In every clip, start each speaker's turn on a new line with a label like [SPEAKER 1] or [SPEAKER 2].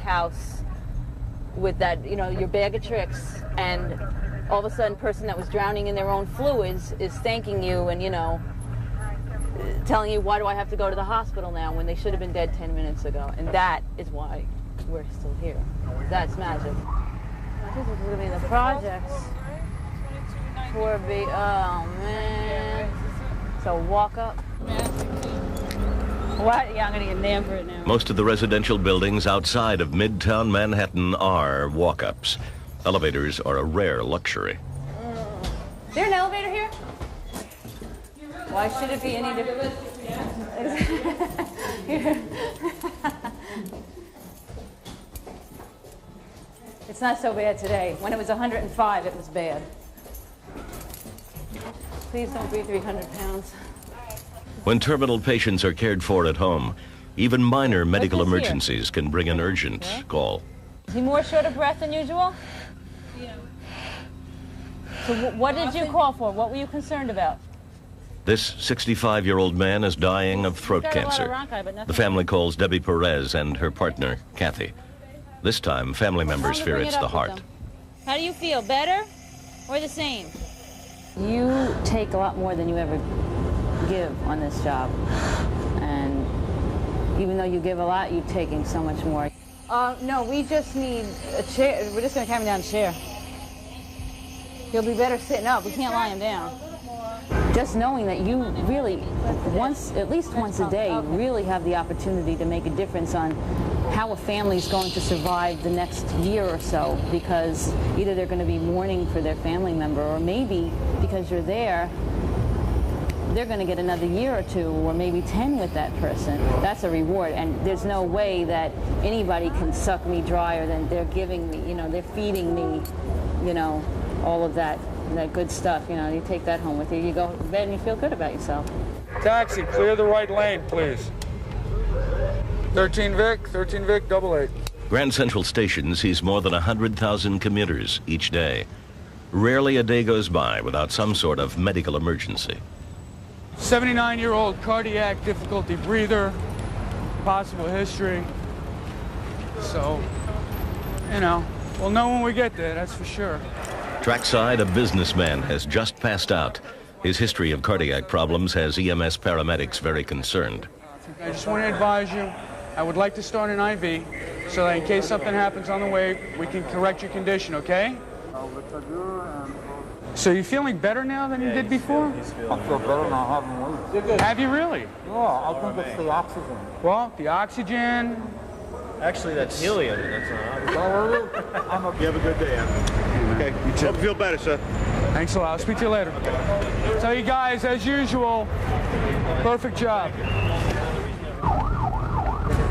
[SPEAKER 1] house with that, you know, your bag of tricks, and all of a sudden, person that was drowning in their own fluids is thanking you and, you know, telling you, why do I have to go to the hospital now when they should have been dead 10 minutes ago? And that is why we're still here. That's magic. This is going to be the projects. Oh, man. So walk up. What? Yeah, I'm going to get named for it now.
[SPEAKER 2] Most of the residential buildings outside of Midtown Manhattan are walk-ups. Elevators are a rare luxury.
[SPEAKER 1] Is there an elevator here? Why should it be any different? It's not so bad today. When it was 105, it was bad. Please don't be 300 pounds.
[SPEAKER 2] When terminal patients are cared for at home, even minor medical emergencies can bring an urgent call.
[SPEAKER 1] Is he more short of breath than usual? Yeah. So what did you call for? What were you concerned about?
[SPEAKER 2] This 65-year-old man is dying of throat cancer. The family calls Debbie Perez and her partner, Kathy. This time, family members fear it's the heart.
[SPEAKER 1] How do you feel? Better or the same? You take a lot more than you ever give on this job. And even though you give a lot, you're taking so much more. No, we just need a chair. We're just going to have him down a chair. He'll be better sitting up. We can't lie him down. Just knowing that you really, at least once a day, really have the opportunity to make a difference on how a family is going to survive the next year or so, because either they're going to be mourning for their family member, or maybe because you're there, they're going to get another year or two, or maybe 10 with that person. That's a reward, and there's no way that anybody can suck me drier than they're giving me, you know, they're feeding me, you know, all of that good stuff. You know, you take that home with you, you go to bed and you feel good about yourself.
[SPEAKER 3] Taxi, clear the right lane, please. 13 Vic, 88.
[SPEAKER 2] Grand Central Station sees more than 100,000 commuters each day. Rarely a day goes by without some sort of medical emergency.
[SPEAKER 3] 79-year-old cardiac difficulty breather, possible history. So, you know, we'll know when we get there, that's for sure.
[SPEAKER 2] Trackside, a businessman has just passed out. His history of cardiac problems has EMS paramedics very concerned.
[SPEAKER 3] I just want to advise you, I would like to start an IV so that in case something happens on the way, we can correct your condition, okay? So you feeling better now than you did before?
[SPEAKER 4] I feel better now, I haven't.
[SPEAKER 3] Have you really?
[SPEAKER 4] Yeah, I think it's the oxygen.
[SPEAKER 3] Well, the oxygen...
[SPEAKER 5] Actually, that's helium. That's
[SPEAKER 4] not.
[SPEAKER 5] You have a good day, Anthony. Okay, you too. Hope you feel better, sir.
[SPEAKER 3] Thanks a lot. I'll speak to you later. So you guys, as usual, perfect job.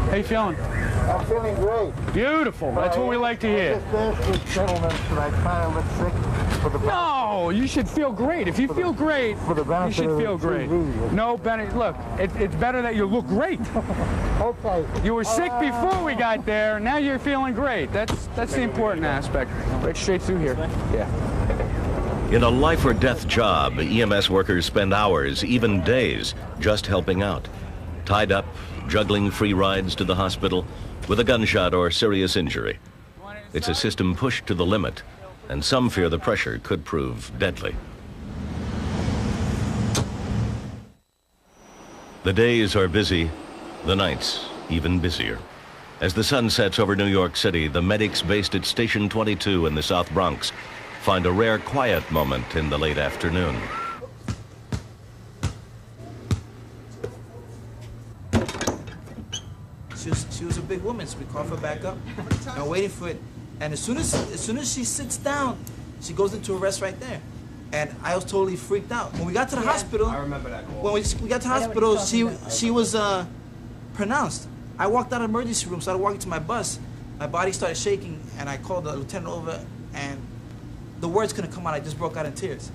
[SPEAKER 3] How you feeling?
[SPEAKER 4] I'm feeling great.
[SPEAKER 3] Beautiful. That's what we like to hear.
[SPEAKER 4] I just asked this gentleman, should I kind of look sick for the...
[SPEAKER 3] No, you should feel great. If you feel great, you should feel great. No, Benny, look, it's better that you look great.
[SPEAKER 4] Okay.
[SPEAKER 3] You were sick before we got there. Now you're feeling great. That's the important aspect. Right straight through here. Yeah.
[SPEAKER 2] In a life or death job, EMS workers spend hours, even days, just helping out. Tied up, juggling free rides to the hospital with a gunshot or serious injury. It's a system pushed to the limit, and some fear the pressure could prove deadly. The days are busy, the nights even busier. As the sun sets over New York City, the medics based at Station 22 in the South Bronx find a rare quiet moment in the late afternoon.
[SPEAKER 6] She was a big woman, so we called her back up. And we're waiting for it. And as soon as she sits down, she goes into arrest right there. And I was totally freaked out. When we got to the hospital,
[SPEAKER 5] I remember that call.
[SPEAKER 6] when we got to the hospital, she was pronounced. I walked out of the emergency room, started walking to my bus. My body started shaking, and I called the lieutenant over, and the words couldn't come out. I just broke out in tears.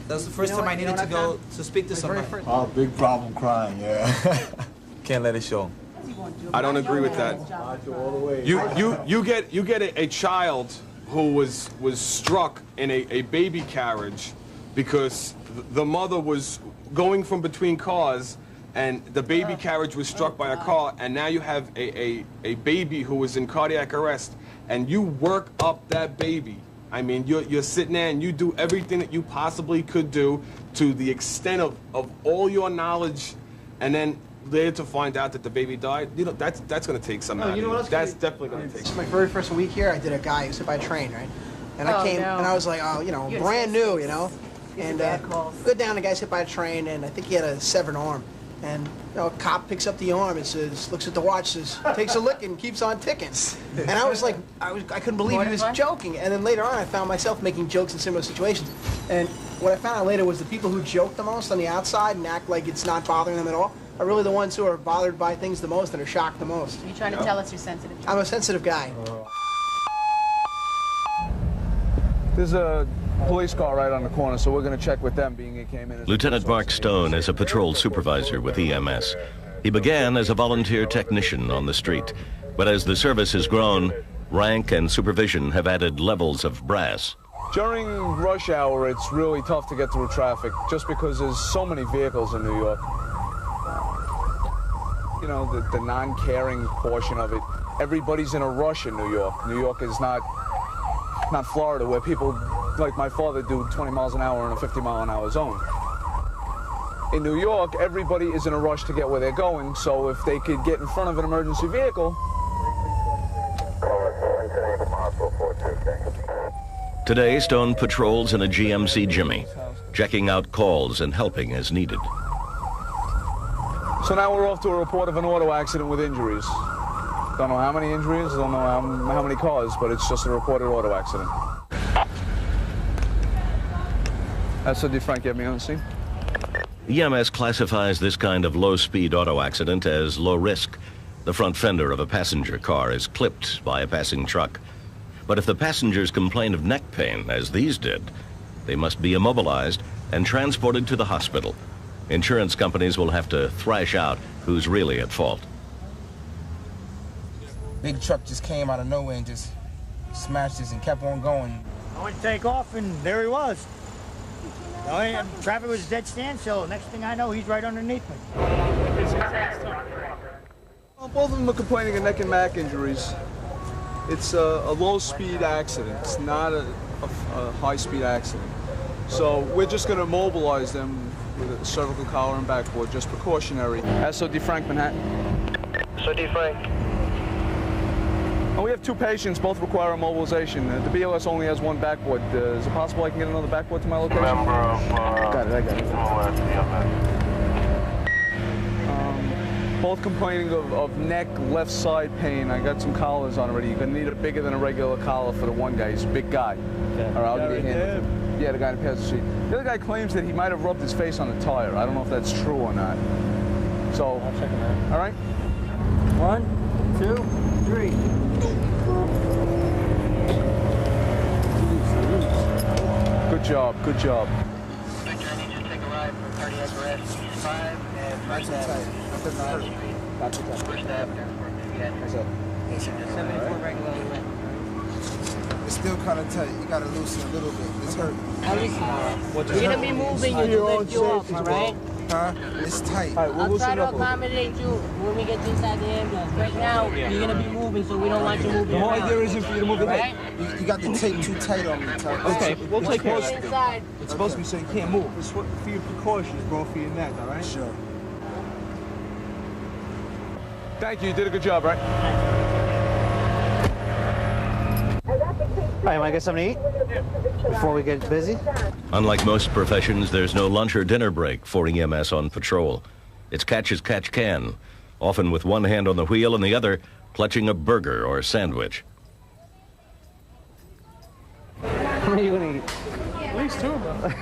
[SPEAKER 6] That was the first time I needed to go to speak to somebody.
[SPEAKER 4] Oh, big problem crying, yeah.
[SPEAKER 7] Can't let it show.
[SPEAKER 8] I don't agree with that. You get a child who was struck in a baby carriage because the mother was going from between cars and the baby carriage was struck by a car, and now you have a baby who was in cardiac arrest, and you work up that baby. I mean, you're sitting there and you do everything that you possibly could do to the extent of all your knowledge, and then later to find out that the baby died. You know, that's going to take some out of you. That's definitely going to take some.
[SPEAKER 7] My very first week here, I did a guy who was hit by a train, right? And I came, and I was like, oh, you know, brand new, you know? And go down, the guy's hit by a train, and I think he had a severed arm. And, you know, a cop picks up the arm and says, looks at the watch, says, takes a look and keeps on ticking. And I was like, I couldn't believe he was joking. And then later on, I found myself making jokes in similar situations. And what I found out later was the people who joke the most on the outside and act like it's not bothering them at all are really the ones who are bothered by things the most and are shocked the most.
[SPEAKER 9] Are you trying to tell us you're sensitive?
[SPEAKER 7] I'm a sensitive guy.
[SPEAKER 8] There's a police car right on the corner, so we're going to check with them, being it came in.
[SPEAKER 2] Lieutenant Mark Stone is a patrol supervisor with EMS. He began as a volunteer technician on the street, but as the service has grown, rank and supervision have added levels of brass.
[SPEAKER 8] During rush hour, it's really tough to get through traffic, just because there's so many vehicles in New York. You know, the non-caring portion of it. Everybody's in a rush in New York. New York is not Florida, where people like my father do 20 miles an hour in a 50-mile-an-hour zone. In New York, everybody is in a rush to get where they're going, so if they could get in front of an emergency vehicle.
[SPEAKER 2] Today, Stone patrols in a GMC Jimmy, checking out calls and helping as needed.
[SPEAKER 8] So now we're off to a report of an auto accident with injuries. Don't know how many injuries, don't know how many cars, but it's just a reported auto accident. SOD Frank, get me on the scene.
[SPEAKER 2] EMS classifies this kind of low-speed auto accident as low risk. The front fender of a passenger car is clipped by a passing truck. But if the passengers complain of neck pain, as these did, they must be immobilized and transported to the hospital. Insurance companies will have to thrash out who's really at fault.
[SPEAKER 10] Big truck just came out of nowhere and just smashed us and kept on going.
[SPEAKER 11] I went to take off, and there he was. Traffic was dead standstill. Next thing I know, he's right underneath me.
[SPEAKER 8] Well, both of them are complaining of neck and back injuries. It's a low-speed accident. It's not a high-speed accident. So we're just going to immobilize them with a cervical collar and backboard, just precautionary. SOD Frank, Manhattan.
[SPEAKER 5] SOD Frank.
[SPEAKER 8] Oh, we have two patients, both require immobilization. The BLS only has one backboard. Is it possible I can get another backboard to my location?
[SPEAKER 5] Member of,
[SPEAKER 8] got it, I got it. Both complaining of neck, left side pain. I got some collars on already. You're going to need a bigger than a regular collar for the one guy. He's a big guy. Okay. All right, I'll give you a hand. Yeah, the guy in the passenger seat. The other guy claims that he might have rubbed his face on a tire. I don't know if that's true or not. So,
[SPEAKER 11] I'll check him out.
[SPEAKER 8] All right?
[SPEAKER 11] 1, 2, 3.
[SPEAKER 8] Good job, good job.
[SPEAKER 10] Victor, I need you to take a ride for cardiac arrest 5 and First Avenue. First Avenue for pediatrics. 74 regularly lit. It's still kind of tight. You got to loosen a little bit. It's hurting.
[SPEAKER 9] You're going to be moving you to lift you up, all right?
[SPEAKER 10] Huh? It's tight.
[SPEAKER 9] I'll try to accommodate you when we get you inside the ambulance. Right now, you're going to be moving, so we don't want you moving.
[SPEAKER 10] The whole idea isn't for you to move it.
[SPEAKER 9] Right?
[SPEAKER 10] You got the tape too tight on me.
[SPEAKER 12] Okay, we'll take care of it.
[SPEAKER 9] Inside.
[SPEAKER 12] It's supposed to be so you can't move. It's for your precautions, bro, for your neck, all right?
[SPEAKER 10] Sure.
[SPEAKER 8] Thank you, you did a good job, right?
[SPEAKER 11] All right, want to get something to eat before we get busy?
[SPEAKER 2] Unlike most professions, there's no lunch or dinner break for EMS on patrol. It's catch as catch can, often with one hand on the wheel and the other clutching a burger or sandwich.
[SPEAKER 11] What are you going to eat?
[SPEAKER 3] At least 2 of them.